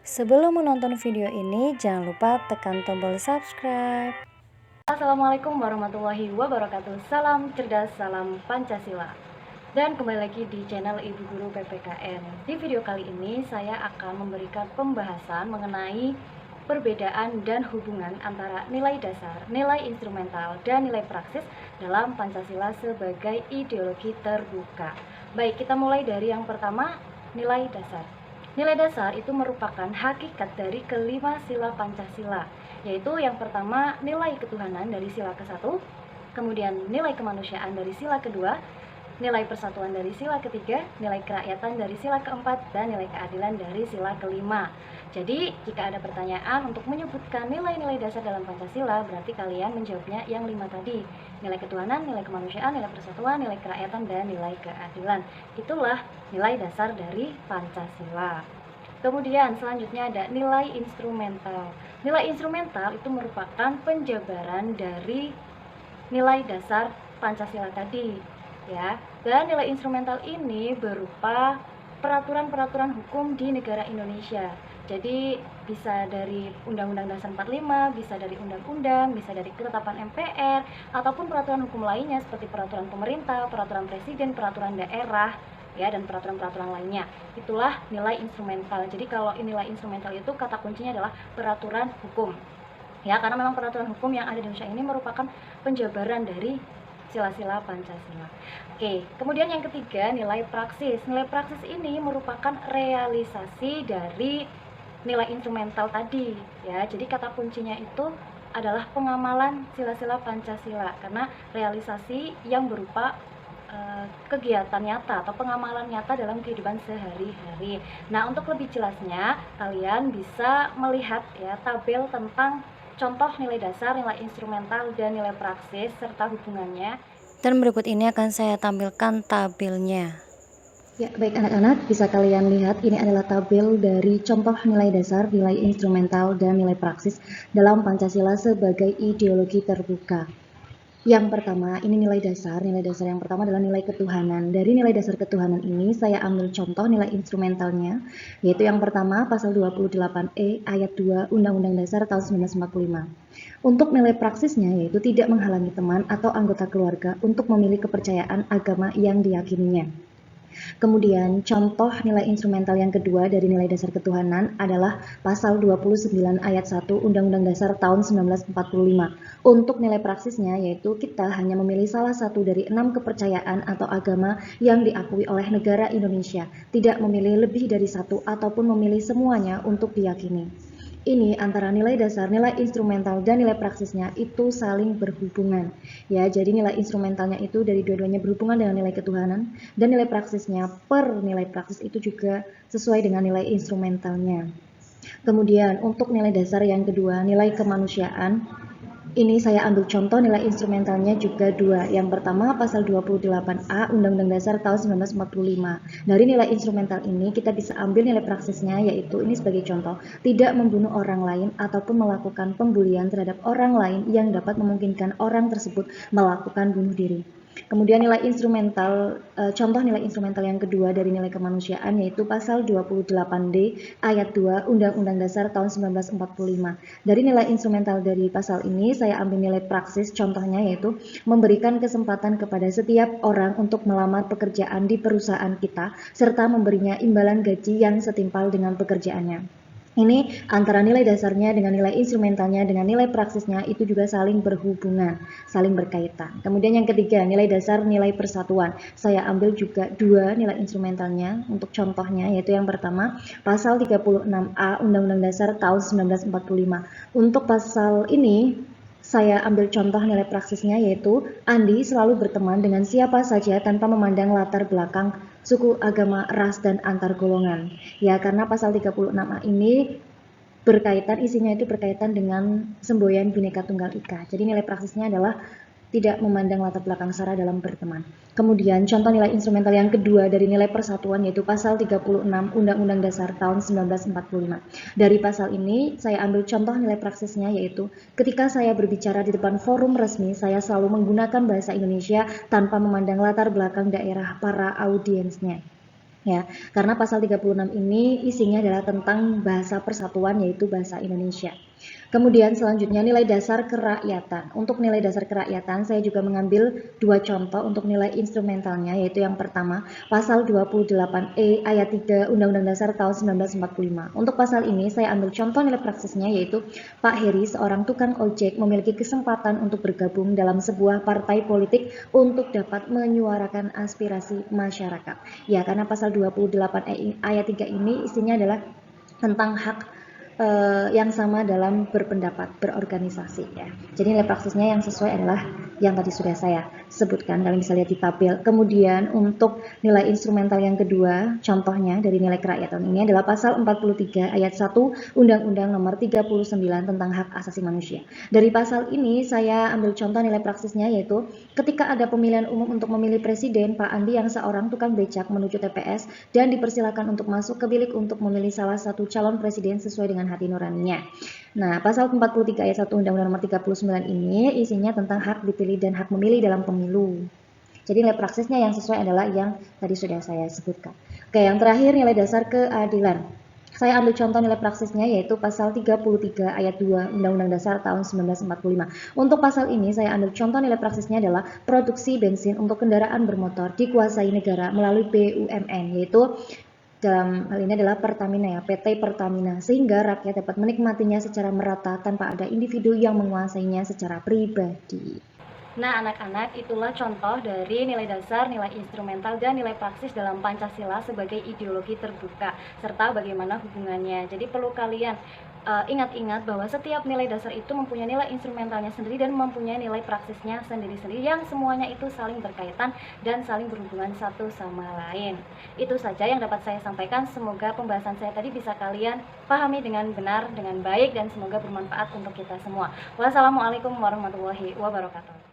Sebelum menonton video ini, jangan lupa tekan tombol subscribe. Assalamualaikum warahmatullahi wabarakatuh. Salam cerdas, salam Pancasila. Dan kembali lagi di channel Ibu Guru PPKN. Di video kali ini saya akan memberikan pembahasan mengenai perbedaan dan hubungan antara nilai dasar, nilai instrumental, dan nilai praksis dalam Pancasila sebagai ideologi terbuka. Baik, kita mulai dari yang pertama, nilai dasar. Nilai dasar itu merupakan hakikat dari kelima sila Pancasila, yaitu yang pertama nilai ketuhanan dari sila ke-1, kemudian nilai kemanusiaan dari sila kedua, nilai persatuan dari sila ketiga, nilai kerakyatan dari sila keempat, dan nilai keadilan dari sila kelima. Jadi, jika ada pertanyaan untuk menyebutkan nilai-nilai dasar dalam Pancasila, berarti kalian menjawabnya yang 5 tadi. Nilai ketuhanan, nilai kemanusiaan, nilai persatuan, nilai kerakyatan, dan nilai keadilan. Itulah nilai dasar dari Pancasila. Kemudian selanjutnya ada nilai instrumental. Nilai instrumental itu merupakan penjabaran dari nilai dasar Pancasila tadi. Ya, dan nilai instrumental ini berupa peraturan-peraturan hukum di negara Indonesia. Jadi bisa dari Undang-Undang Dasar 45, bisa dari undang-undang, bisa dari ketetapan MPR, ataupun peraturan hukum lainnya seperti peraturan pemerintah, peraturan presiden, peraturan daerah, ya, dan peraturan-peraturan lainnya. Itulah nilai instrumental. Jadi kalau nilai instrumental itu kata kuncinya adalah peraturan hukum. Ya, karena memang peraturan hukum yang ada di Indonesia ini merupakan penjabaran dari sila-sila Pancasila. Oke, kemudian yang ketiga, nilai praksis. Nilai praksis ini merupakan realisasi dari nilai instrumental tadi, ya. Jadi kata kuncinya itu adalah pengamalan sila-sila Pancasila, karena realisasi yang berupa kegiatan nyata atau pengamalan nyata dalam kehidupan sehari-hari. Nah, untuk lebih jelasnya, kalian bisa melihat ya tabel tentang contoh nilai dasar, nilai instrumental, dan nilai praksis serta hubungannya. Dan berikut ini akan saya tampilkan tabelnya. Ya, baik anak-anak, bisa kalian lihat ini adalah tabel dari contoh nilai dasar, nilai instrumental, dan nilai praksis dalam Pancasila sebagai ideologi terbuka. Yang pertama, ini nilai dasar. Nilai dasar yang pertama adalah nilai ketuhanan. Dari nilai dasar ketuhanan ini, saya ambil contoh nilai instrumentalnya, yaitu yang pertama, pasal 28E ayat 2 Undang-Undang Dasar tahun 1945. Untuk nilai praksisnya, yaitu tidak menghalangi teman atau anggota keluarga untuk memilih kepercayaan agama yang diyakininya. Kemudian contoh nilai instrumental yang kedua dari nilai dasar ketuhanan adalah pasal 29 ayat 1 Undang-Undang Dasar tahun 1945. Untuk nilai praksisnya yaitu kita hanya memilih salah satu dari 6 kepercayaan atau agama yang diakui oleh negara Indonesia, tidak memilih lebih dari satu ataupun memilih semuanya untuk diyakini. Ini antara nilai dasar, nilai instrumental, dan nilai praksisnya itu saling berhubungan. Ya, jadi nilai instrumentalnya itu dari dua-duanya berhubungan dengan nilai ketuhanan, dan nilai praksisnya per nilai praksis itu juga sesuai dengan nilai instrumentalnya. Kemudian untuk nilai dasar yang kedua, nilai kemanusiaan. Ini saya ambil contoh nilai instrumentalnya juga dua. Yang pertama pasal 28A Undang-Undang Dasar tahun 1945. Dari nilai instrumental ini kita bisa ambil nilai praksisnya, yaitu ini sebagai contoh, tidak membunuh orang lain ataupun melakukan pembulian terhadap orang lain yang dapat memungkinkan orang tersebut melakukan bunuh diri. Kemudian nilai instrumental, contoh nilai instrumental yang kedua dari nilai kemanusiaan yaitu pasal 28D ayat 2 Undang-Undang Dasar tahun 1945. Dari nilai instrumental dari pasal ini saya ambil nilai praksis, contohnya yaitu memberikan kesempatan kepada setiap orang untuk melamar pekerjaan di perusahaan kita serta memberinya imbalan gaji yang setimpal dengan pekerjaannya. Ini antara nilai dasarnya dengan nilai instrumentalnya dengan nilai praksisnya itu juga saling berhubungan, saling berkaitan. Kemudian yang ketiga, nilai dasar, nilai persatuan. Saya ambil juga dua nilai instrumentalnya untuk contohnya, yaitu yang pertama, pasal 36A Undang-Undang Dasar tahun 1945. Untuk pasal ini, saya ambil contoh nilai praksisnya yaitu Andi selalu berteman dengan siapa saja tanpa memandang latar belakang, suku, agama, ras, dan antar golongan. Ya, karena pasal 36A ini isinya itu berkaitan dengan semboyan Bhinneka Tunggal Ika. Jadi nilai praksisnya adalah tidak memandang latar belakang sara dalam berteman. Kemudian contoh nilai instrumental yang kedua dari nilai persatuan yaitu pasal 36 Undang-Undang Dasar tahun 1945. Dari pasal ini saya ambil contoh nilai praksisnya yaitu ketika saya berbicara di depan forum resmi saya selalu menggunakan bahasa Indonesia tanpa memandang latar belakang daerah para audiensnya. ya. Karena pasal 36 ini isinya adalah tentang bahasa persatuan, yaitu bahasa Indonesia. Kemudian selanjutnya nilai dasar kerakyatan. Untuk nilai dasar kerakyatan saya juga mengambil dua contoh untuk nilai instrumentalnya, yaitu yang pertama pasal 28E ayat 3 Undang-Undang Dasar tahun 1945. Untuk pasal ini saya ambil contoh nilai praksisnya, yaitu Pak Heri, seorang tukang ojek, memiliki kesempatan untuk bergabung dalam sebuah partai politik untuk dapat menyuarakan aspirasi masyarakat. Ya, karena pasal 28E ayat 3 ini isinya adalah tentang hak yang sama dalam berpendapat, berorganisasi, ya. Jadi nilai praksisnya yang sesuai adalah yang tadi sudah saya sebutkan, kalian bisa lihat di tabel. Kemudian untuk nilai instrumental yang kedua, contohnya dari nilai kerakyatan ini adalah pasal 43 ayat 1 Undang-Undang Nomor 39 tentang Hak Asasi Manusia. Dari pasal ini saya ambil contoh nilai praksisnya, yaitu ketika ada pemilihan umum untuk memilih presiden, Pak Andi yang seorang tukang becak menuju TPS dan dipersilakan untuk masuk ke bilik untuk memilih salah satu calon presiden sesuai dengan hati nuraninya. Nah, pasal 43 ayat 1 Undang-Undang Nomor 39 ini isinya tentang hak dipilih dan hak memilih dalam pemilu. Jadi nilai praksisnya yang sesuai adalah yang tadi sudah saya sebutkan. Oke, yang terakhir nilai dasar keadilan. Saya ambil contoh nilai praksisnya, yaitu pasal 33 ayat 2 Undang-Undang Dasar tahun 1945. Untuk pasal ini saya ambil contoh nilai praksisnya adalah produksi bensin untuk kendaraan bermotor dikuasai negara melalui BUMN, yaitu dalam hal ini adalah Pertamina, ya, PT Pertamina, sehingga rakyat dapat menikmatinya secara merata tanpa ada individu yang menguasainya secara pribadi. Nah, anak-anak, itulah contoh dari nilai dasar, nilai instrumental, dan nilai praksis dalam Pancasila sebagai ideologi terbuka, serta bagaimana hubungannya. Jadi perlu kalian ingat-ingat bahwa setiap nilai dasar itu mempunyai nilai instrumentalnya sendiri dan mempunyai nilai praksisnya sendiri-sendiri, yang semuanya itu saling berkaitan dan saling berhubungan satu sama lain. Itu saja yang dapat saya sampaikan. Semoga pembahasan saya tadi bisa kalian pahami dengan benar, dengan baik, dan semoga bermanfaat untuk kita semua. Wassalamualaikum warahmatullahi wabarakatuh.